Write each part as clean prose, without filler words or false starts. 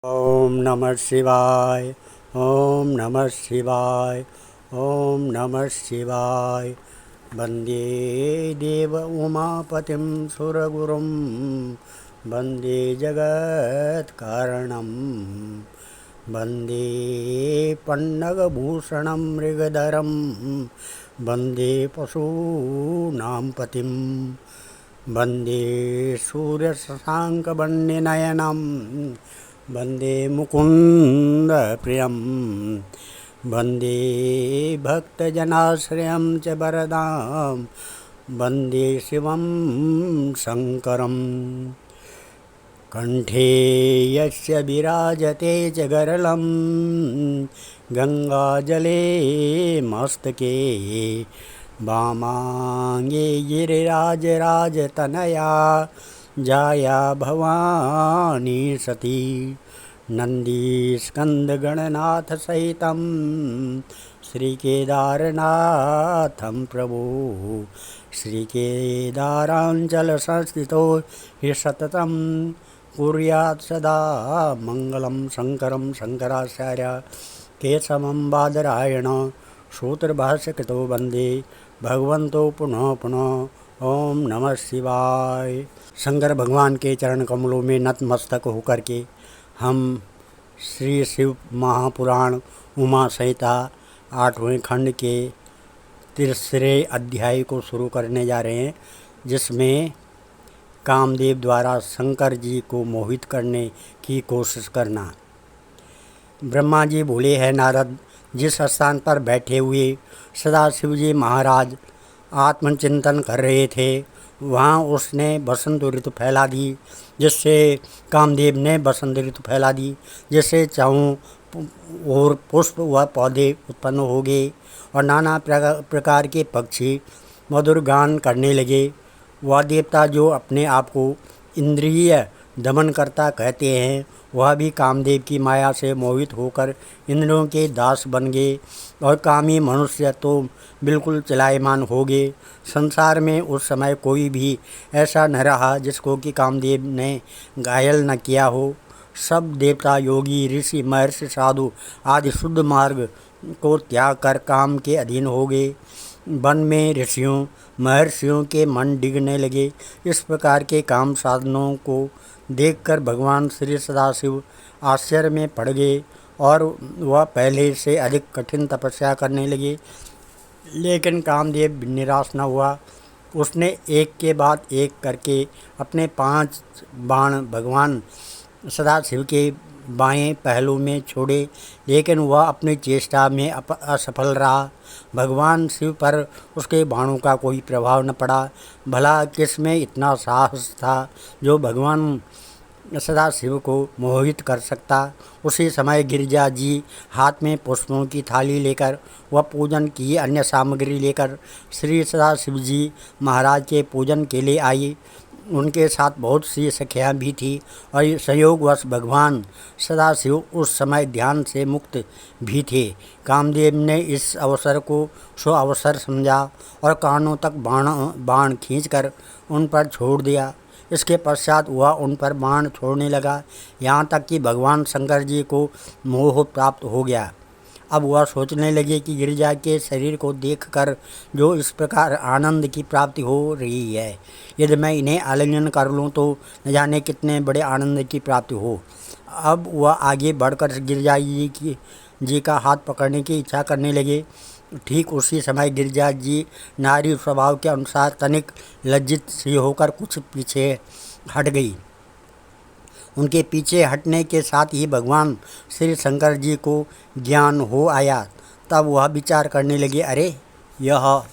ओम नमः शिवाय। ओम नमः शिवाय। ओम नमः शिवाय। वंदे देव उमापतिं सुरगुरुं वंदे जगत्कारणं वंदे पन्नगभूषणं मृगधरं वंदे पशूनां पतिं वंदे सूर्यशशाङ्कवर्णनयनं वंदे मुकुन्दप्रियं वंदे भक्तजनाश्रयं च वरदां वंदे शिवं शङ्करं कंठे यस्य विराजते च गरलं गंगाजले मस्तके वामांगे गिरिराजराजतनया जाया भवानी सती नंदीस्कंदगणनाथ सहितं श्रीकेदारनाथं प्रभु श्रीकेदारांचल संस्थितो हि सततं कुर्यात् सदा मंगलं शंकरं शंकराचार्य केशवं बादरायण सूत्रभाष्यकृतो वंदे भगवन्तो पुनः पुनः। ओम नमः शिवाय। शंकर भगवान के चरण कमलों में नतमस्तक होकर के हम श्री शिव महापुराण उमा संहिता 8वें खंड के तीसरे अध्याय को शुरू करने जा रहे हैं, जिसमें कामदेव द्वारा शंकर जी को मोहित करने की कोशिश करना। ब्रह्मा जी बोले, हैं नारद, जिस स्थान पर बैठे हुए सदाशिव जी महाराज आत्मचिंतन कर रहे थे, वहाँ उसने बसंत ऋतु फैला दी, जिससे कामदेव ने बसंत ऋतु फैला दी, जिससे चारों और पुष्प व पौधे उत्पन्न हो गए और नाना प्रकार के पक्षी मधुर गान करने लगे। वह देवता जो अपने आप को इंद्रिय दमनकर्ता कहते हैं, वह भी कामदेव की माया से मोहित होकर इंद्रियों के दास बन गए और कामी मनुष्य तो बिल्कुल चलायमान हो गए। संसार में उस समय कोई भी ऐसा न रहा जिसको कि कामदेव ने घायल न किया हो। सब देवता, योगी, ऋषि, महर्षि, साधु आदि शुद्ध मार्ग को त्याग कर काम के अधीन हो गए। वन में ऋषियों महर्षियों के मन डिगने लगे। इस प्रकार के काम साधनों को देखकर भगवान श्री सदाशिव आश्चर्य में पड़ गए और वह पहले से अधिक कठिन तपस्या करने लगे। लेकिन कामदेव निराश न हुआ। उसने एक के बाद एक करके अपने 5 बाण भगवान सदाशिव के बाएं पहलू में छोड़े, लेकिन वह अपनी चेष्टा में असफल रहा। भगवान शिव पर उसके बाणों का कोई प्रभाव न पड़ा। भला किस में इतना साहस था जो भगवान सदाशिव को मोहित कर सकता। उसी समय गिरिजा जी हाथ में पुष्पों की थाली लेकर वह पूजन की अन्य सामग्री लेकर श्री सदाशिव जी महाराज के पूजन के लिए आई। उनके साथ बहुत सी सखियाँ भी थी और संयोगवश भगवान सदाशिव उस समय ध्यान से मुक्त भी थे। कामदेव ने इस अवसर को सुअवसर समझा और कानों तक बाण खींचकर उन पर छोड़ दिया। इसके पश्चात वह उन पर बाण छोड़ने लगा, यहाँ तक कि भगवान शंकर जी को मोह प्राप्त हो गया। अब वह सोचने लगे कि गिरिजा के शरीर को देखकर जो इस प्रकार आनंद की प्राप्ति हो रही है, यदि मैं इन्हें आलिंगन कर लूँ तो न जाने कितने बड़े आनंद की प्राप्ति हो। अब वह आगे बढ़कर गिरिजा जी का हाथ पकड़ने की इच्छा करने लगे। ठीक उसी समय गिरिजा जी नारी स्वभाव के अनुसार तनिक लज्जित सी होकर कुछ पीछे हट गई। उनके पीछे हटने के साथ ही भगवान श्री शंकर जी को ज्ञान हो आया। तब वह विचार करने लगे, अरे यह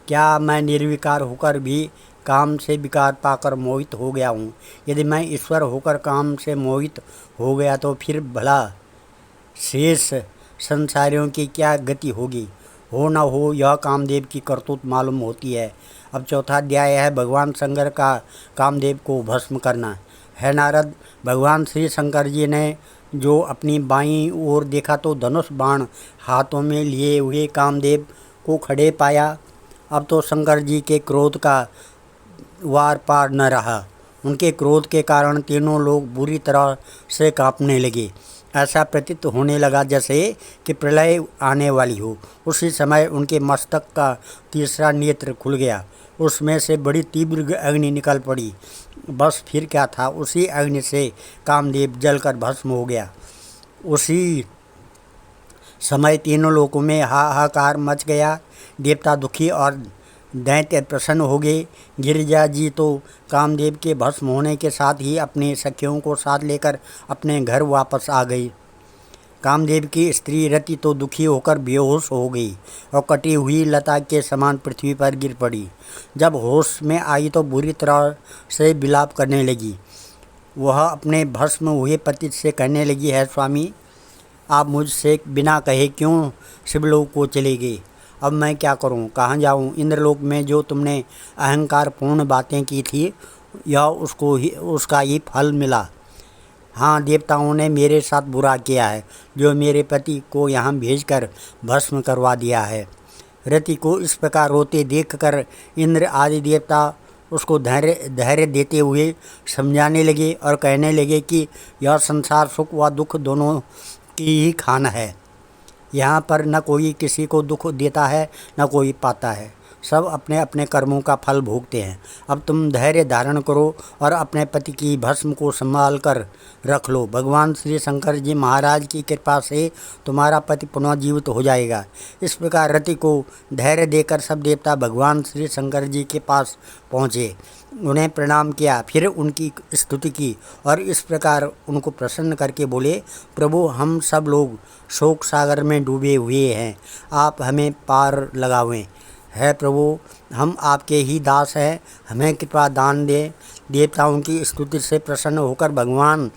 क्या मैं निर्विकार होकर भी काम से विकार पाकर मोहित हो गया हूँ। यदि मैं ईश्वर होकर काम से मोहित हो गया तो फिर भला शेष संसारियों की क्या गति होगी। हो न हो यह कामदेव की करतूत मालूम होती है। अब चौथा अध्याय है भगवान शंकर का कामदेव को भस्म करना। है नारद, भगवान श्री शंकर जी ने जो अपनी बाईं ओर देखा तो धनुष बाण हाथों में लिए हुए कामदेव को खड़े पाया। अब तो शंकर जी के क्रोध का वार पार न रहा। उनके क्रोध के कारण तीनों लोग बुरी तरह से कांपने लगे। ऐसा प्रतीत होने लगा जैसे कि प्रलय आने वाली हो। उसी समय उनके मस्तक का तीसरा नेत्र खुल गया, उसमें से बड़ी तीव्र अग्नि निकल पड़ी। बस फिर क्या था, उसी अग्नि से कामदेव जलकर भस्म हो गया। उसी समय तीनों लोकों में हाहाकार मच गया। देवता दुखी और दैत्य प्रसन्न हो गए। गिरिजा जी तो कामदेव के भस्म होने के साथ ही अपने सखियों को साथ लेकर अपने घर वापस आ गई। कामदेव की स्त्री रति तो दुखी होकर बेहोश हो गई और कटी हुई लता के समान पृथ्वी पर गिर पड़ी। जब होश में आई तो बुरी तरह से विलाप करने लगी। वह अपने भस्म हुए पति से कहने लगी, है स्वामी, आप मुझसे बिना कहे क्यों शिवलोक को चले गए? अब मैं क्या करूं, कहाँ जाऊं? इंद्रलोक में जो तुमने अहंकार पूर्ण बातें की थी, यह उसका ही फल मिला। हाँ, देवताओं ने मेरे साथ बुरा किया है, जो मेरे पति को यहाँ भेजकर भस्म करवा दिया है। रति को इस प्रकार रोते देखकर इंद्र आदि देवता उसको धैर्य देते हुए समझाने लगे और कहने लगे कि यह संसार सुख व दुख दोनों की ही खान है। यहाँ पर न कोई किसी को दुख देता है, न कोई पाता है। सब अपने अपने कर्मों का फल भोगते हैं। अब तुम धैर्य धारण करो और अपने पति की भस्म को संभाल कर रख लो। भगवान श्री शंकर जी महाराज की कृपा से तुम्हारा पति पुनः जीवित हो जाएगा। इस प्रकार रति को धैर्य देकर सब देवता भगवान श्री शंकर जी के पास पहुँचे, उन्हें प्रणाम किया, फिर उनकी स्तुति की और इस प्रकार उनको प्रसन्न करके बोले, प्रभु, हम सब लोग शोक सागर में डूबे हुए हैं, आप हमें पार लगावें। है प्रभु, हम आपके ही दास हैं, हमें कृपा दान दें। देवताओं की स्तुति से प्रसन्न होकर भगवान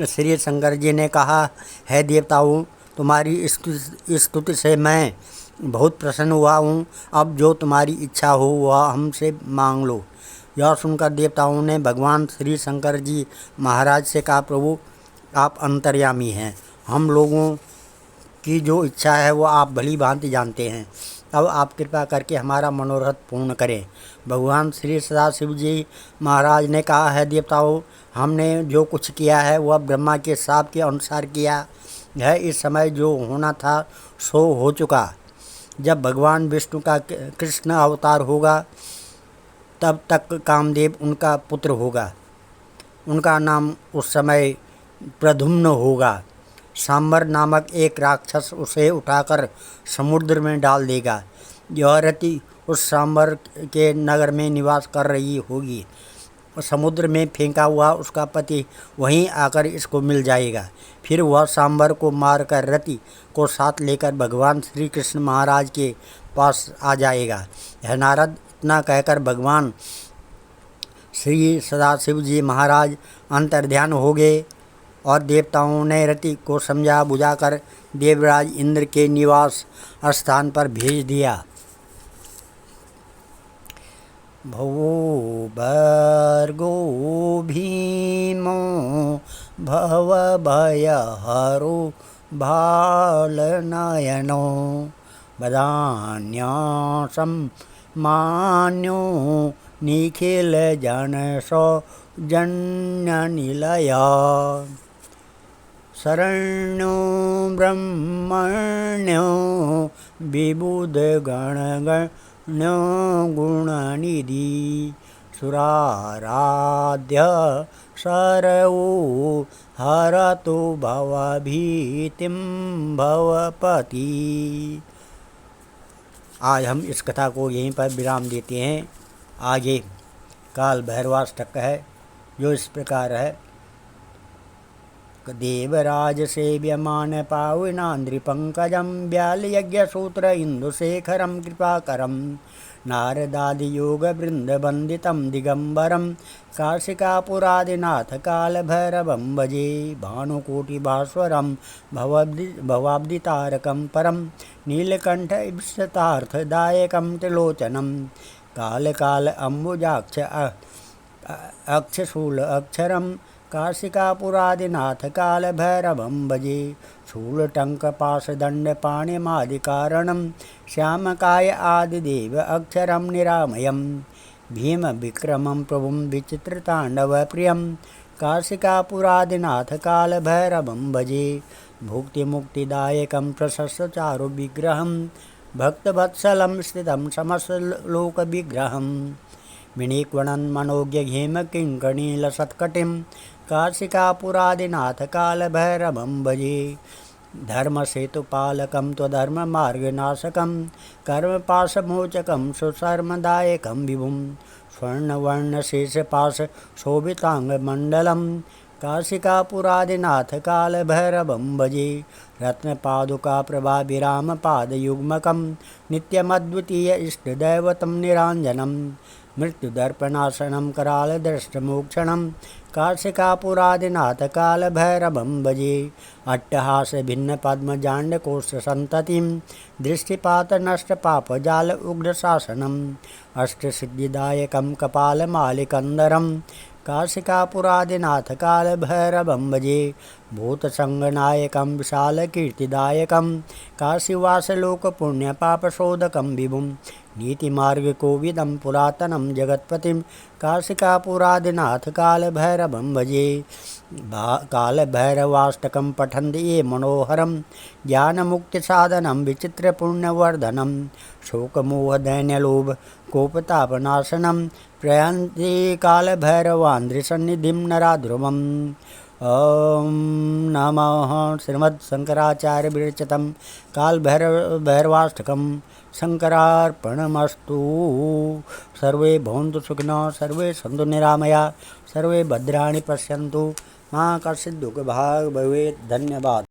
श्री शंकर जी ने कहा, है देवताओं, तुम्हारी स्तुति से मैं बहुत प्रसन्न हुआ हूँ। अब जो तुम्हारी इच्छा हो वह हमसे मांग लो। यह सुनकर देवताओं ने भगवान श्री शंकर जी महाराज से कहा, प्रभु, आप अंतर्यामी हैं, हम लोगों की जो इच्छा है वो आप भली भांति जानते हैं। अब आप कृपा करके हमारा मनोरथ पूर्ण करें। भगवान श्री सदाशिव जी महाराज ने कहा, है देवताओं, हमने जो कुछ किया है वह ब्रह्मा के शाप के अनुसार किया है। इस समय जो होना था सो हो चुका। जब भगवान विष्णु का कृष्ण अवतार होगा तब तक कामदेव उनका पुत्र होगा। उनका नाम उस समय प्रद्युम्न होगा। सांबर नामक एक राक्षस उसे उठाकर समुद्र में डाल देगा। यह रति उस सांबर के नगर में निवास कर रही होगी। समुद्र में फेंका हुआ उसका पति वहीं आकर इसको मिल जाएगा। फिर वह सांबर को मारकर रति को साथ लेकर भगवान श्री कृष्ण महाराज के पास आ जाएगा। यह नारद, इतना कहकर भगवान श्री सदाशिव जी महाराज अंतर्ध्यान हो गए और देवताओं ने रति को समझा बुझाकर देवराज इंद्र के निवास स्थान पर भेज दिया। भवो भर्गो भीमो भव भयहरो भालनयनो बदान्यासं मान्यो निखिल जनसो जन्यनिलया शरण्यो ब्रह्मण्यो विबुधगणगण्यो गुणनिधि सुराराध्य सर्वो हरतु भवभीतिं भवपति। आज हम इस कथा को यहीं पर विराम देते हैं। आगे काल भैरवाष्टक है जो इस प्रकार है। देवराज सेव्यमान पावनान्द्रिपङ्कजं व्यालयज्ञसूत्र इंदुशेखरं कृपाकरं नारदादियोगवृन्दवन्दितं दिगम्बरं काशिकापुरादिनाथ कालभैरवं भजे भानुकोटिभास्वरं भवाब्दितारकं परं नीलकण्ठ इप्सितार्थदायकं त्रिलोचनं कालकाल अम्बुजाक्ष अक्षशूल अक्षरं काशिकापुरादिनाथ कालभैरवं भजे शूलटङ्कपाशदण्डपाणिमादिकारणं श्यामकाय आदिदेव अक्षरं निरामयं भीमविक्रमं प्रभुं विचित्रताण्डवप्रियं काशिकापुरादिनाथकालभैरवं भजे भुक्तिमुक्तिदायकं प्रशस्तचारुविग्रहं भक्तवत्सलं स्थितं समस्तलोकविग्रहं विनीक्वणन्मनोज्ञहेमकिङ्कणीलसत्कटिं काशिकापुरादिनाथकालभैरवं भजे धर्मसेतुपालकं त्वधर्ममार्गनाशकं कर्मपाशमोचकं सुशर्मदायकं विभुं स्वर्णवर्णशेषपाशशोभिताङ्गमण्डलं काशिकापुरादिनाथकालभैरवं भजे रत्नपादुकाप्रभाभिरामपादयुग्मकं नित्यमद्वितीय इष्टदैवतं निराञ्जनं मृत्युदर्पणासनं करालदृष्टमोक्षणं काशिकापुरादिनाथकालभैरवं भजे अट्टहासभिन्नपद्मजाण्डकोष्ठसन्ततिं दृष्टिपातनष्टपापजाल उग्रशासनम् अष्टसिद्धिदायकं कपालमालिकन्दरं काशिकापुरादिनाथकालभैरवं भजे भूतसङ्गनायकं विशालकीर्तिदायकं काशीवासलोकपुण्यपापशोधकं विभुं नीतिमार्गकोविदं पुरातनं जगत्पतिं काशिकापुरादिनाथकालभैरवं भजे कालभैरवाष्टकं पठन्ति ये मनोहरं ज्ञानमुक्तिसाधनं विचित्रपुण्यवर्धनं शोकमोहदैन्यलोभ कोपतापनाशनं प्रयन्ति कालभैरवान्द्रिसन्निधिं नराध्रुवम् ॐ नमः श्रीमद्शङ्कराचार्यविरचितं कालभैरवाष्टकं शङ्करार्पणमस्तु। सर्वे भवन्तु सुखिनः, सर्वे सन्तु निरामया, सर्वे भद्राणि पश्यन्तु, मा कश्चित् दुःखभाग् भवेत्। धन्यवाद।